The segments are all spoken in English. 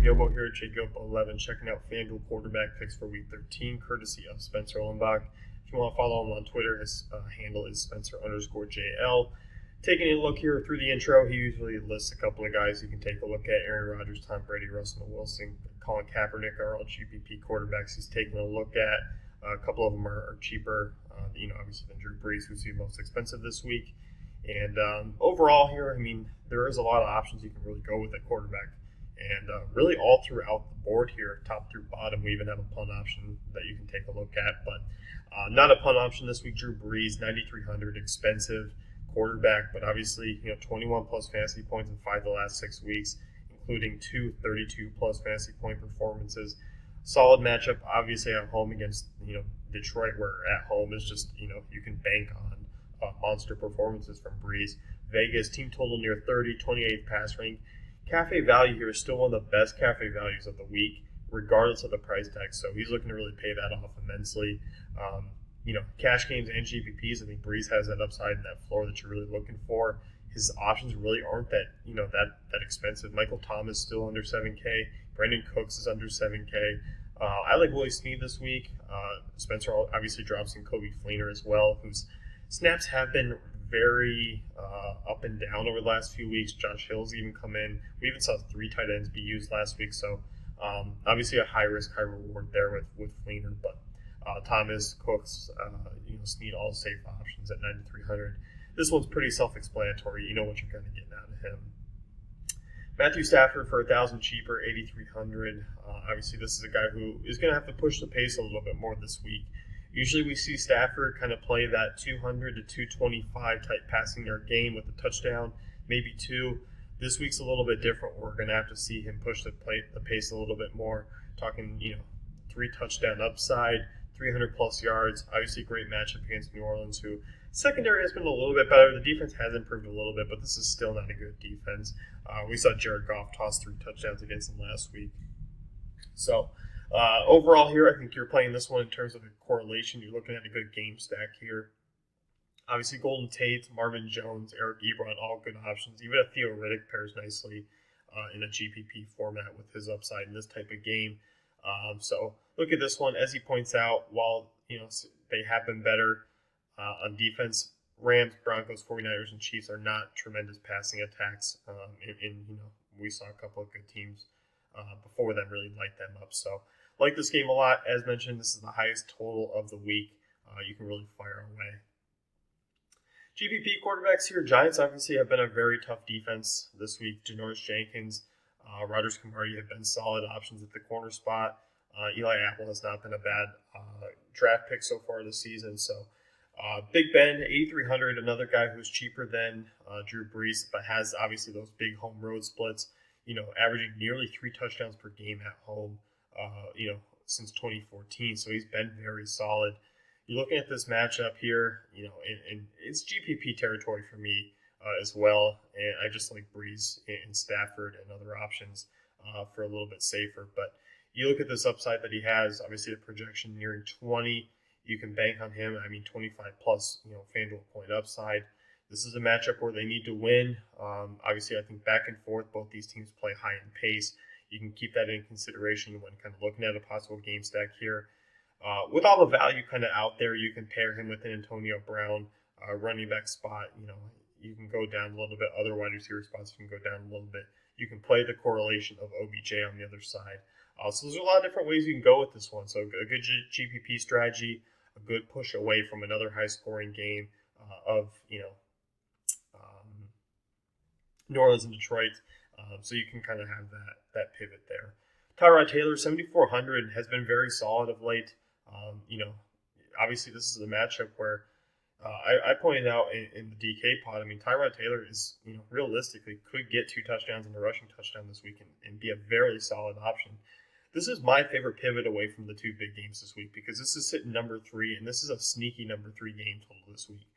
Yobo here, JGopo11, checking out FanDuel quarterback picks for Week 13, courtesy of Spencer Ullenbach. If you want to follow him on Twitter, his handle is Spencer_JL. Taking a look here through the intro, he usually lists a couple of guys you can take a look at. Aaron Rodgers, Tom Brady, Russell Wilson, Colin Kaepernick are all GPP quarterbacks he's taking a look at. A couple of them are cheaper, obviously than Drew Brees, who's the most expensive this week. And overall here, there is a lot of options you can really go with at quarterback. And really all throughout the board here, top through bottom, we even have a punt option that you can take a look at. But not a punt option this week. Drew Brees, 9,300, expensive quarterback, but obviously 21 plus fantasy points in 5 of the last 6 weeks, including 2 32 plus fantasy point performances. Solid matchup, obviously at home against Detroit, where at home is just you can bank on monster performances from Brees. Vegas team total near 30, 28th pass rank. Cafe value here is still one of the best cafe values of the week, regardless of the price tag. So he's looking to really pay that off immensely. Cash games and GPPs. I think Brees has that upside and that floor that you're really looking for. His options really aren't that expensive. Michael Thomas still under 7K. Brandon Cooks is under 7K. I like Willie Snead this week. Spencer obviously drops in Kobe Fleener as well, whose snaps have been very up and down over the last few weeks. Josh Hill's even come in. We even saw 3 tight ends be used last week, so obviously a high risk, high reward there with Fleener. But Thomas, Cooks, Snead, all safe options at 9,300. This one's pretty self-explanatory. You know what you're kind of getting out of him. Matthew Stafford for 1,000 cheaper, 8,300. Obviously, this is a guy who is going to have to push the pace a little bit more this week. Usually we see Stafford kind of play that 200 to 225 type passing yard game with a touchdown, maybe 2. This week's a little bit different. We're going to have to see him push the pace a little bit more. Talking, 3 touchdown upside, 300 plus yards. Obviously, great matchup against New Orleans, who secondary has been a little bit better. The defense has improved a little bit, but this is still not a good defense. We saw Jared Goff toss 3 touchdowns against them last week. So overall here, I think you're playing this one in terms of a correlation. You're looking at a good game stack here. Obviously, Golden Tate, Marvin Jones, Eric Ebron, all good options. Even a Theo Riddick pairs nicely in a GPP format with his upside in this type of game. So look at this one. As he points out, while they have been better on defense, Rams, Broncos, 49ers, and Chiefs are not tremendous passing attacks. We saw a couple of good teams before them really light them up. So like this game a lot. As mentioned, this is the highest total of the week. You can really fire away. GPP quarterbacks here. Giants obviously have been a very tough defense this week. Janoris Jenkins, Rodgers Camardi have been solid options at the corner spot. Eli Apple has not been a bad draft pick so far this season. So Big Ben, 8,300, another guy who's cheaper than Drew Brees, but has obviously those big home road splits, averaging nearly 3 touchdowns per game at home, since 2014. So he's been very solid. You're looking at this matchup here, and it's GPP territory for me as well. And I just like Brees and Stafford and other options for a little bit safer. But you look at this upside that he has, obviously the projection nearing 20. You can bank on him. 25 plus, FanDuel point upside. This is a matchup where they need to win. Obviously, I think back and forth, both these teams play high in pace. You can keep that in consideration when kind of looking at a possible game stack here. With all the value kind of out there, you can pair him with an Antonio Brown running back spot. You can go down a little bit. Other wide receiver spots, you can go down a little bit. You can play the correlation of OBJ on the other side. So there's a lot of different ways you can go with this one. So a good GPP strategy, a good push away from another high-scoring game of New Orleans and Detroit. So you can kind of have that pivot there. Tyrod Taylor, 7,400, has been very solid of late. Obviously this is a matchup where I pointed out in the DK pod, Tyrod Taylor is, realistically could get 2 touchdowns and a rushing touchdown this week and be a very solid option. This is my favorite pivot away from the 2 big games this week because this is sitting number 3, and this is a sneaky number 3 game total this week.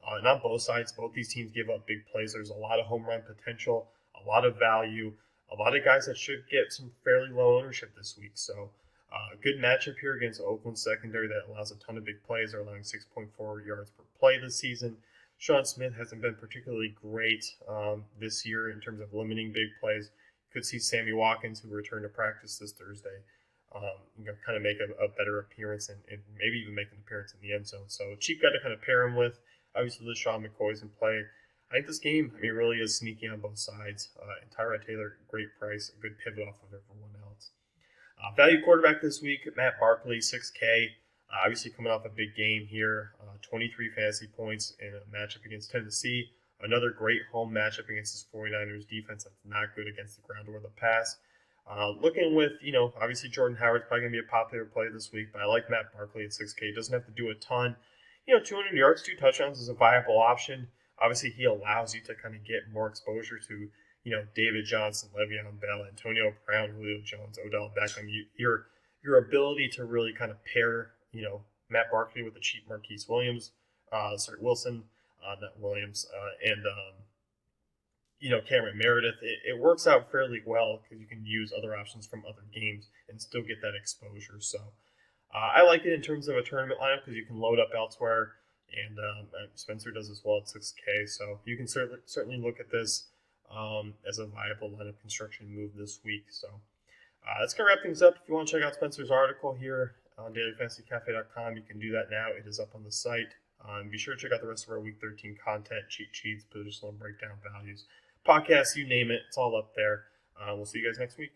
And on both sides, both these teams give up big plays. There's a lot of home run potential, a lot of value, a lot of guys that should get some fairly low ownership this week. So a good matchup here against Oakland secondary that allows a ton of big plays. They're allowing 6.4 yards per play this season. Sean Smith hasn't been particularly great this year in terms of limiting big plays. could see Sammy Watkins, who returned to practice this Thursday, kind of make a better appearance and maybe even make an appearance in the end zone. So cheap guy to kind of pair him with. Obviously, LaShawn McCoy's in play. I think this game, really is sneaky on both sides. And Tyrod Taylor, great price, a good pivot off of everyone else. Value quarterback this week, Matt Barkley, 6K. Obviously coming off a big game here, 23 fantasy points in a matchup against Tennessee. Another great home matchup against this 49ers defense that's not good against the ground or the pass. Looking with, obviously Jordan Howard's probably going to be a popular play this week, but I like Matt Barkley at 6K. Doesn't have to do a ton. 200 yards, 2 touchdowns is a viable option. Obviously, he allows you to kind of get more exposure to, David Johnson, Le'Veon Bell, Antonio Brown, Julio Jones, Odell Beckham. Your ability to really kind of pair, Matt Barkley with the cheap Wilson, not Williams, and Cameron Meredith. It works out fairly well because you can use other options from other games and still get that exposure. So I like it in terms of a tournament lineup because you can load up elsewhere. And Spencer does as well at 6K. So you can certainly look at this as a viable lineup construction move this week. So that's going to wrap things up. If you want to check out Spencer's article here on dailyfantasycafe.com, you can do that now. It is up on the site. Be sure to check out the rest of our Week 13 content, cheat sheets, positional breakdown values, podcasts, you name it. It's all up there. We'll see you guys next week.